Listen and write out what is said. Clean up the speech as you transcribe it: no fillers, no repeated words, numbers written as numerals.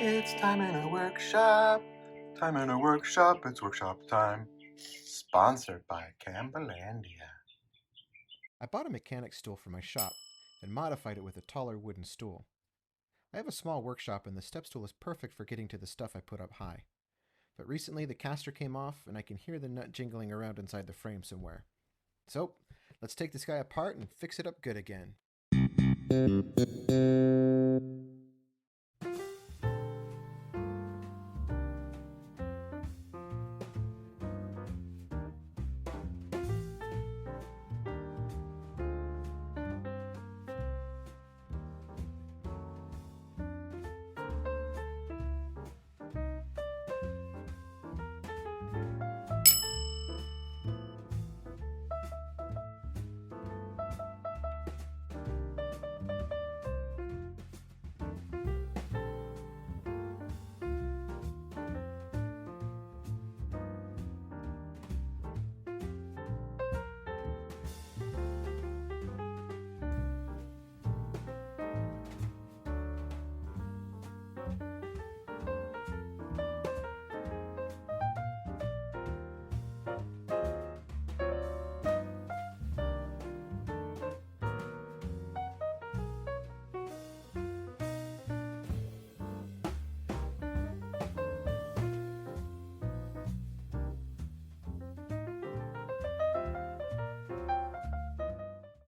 It's time in a workshop. Time in a workshop. It's workshop time. Sponsored by Campbellandia. I bought a mechanic stool for my shop, then modified it with a taller wooden stool. I have a small workshop and the step stool is perfect for getting to the stuff I put up high. But recently the caster came off and I can hear the nut jingling around inside the frame somewhere. So, let's take this guy apart and fix it up good again.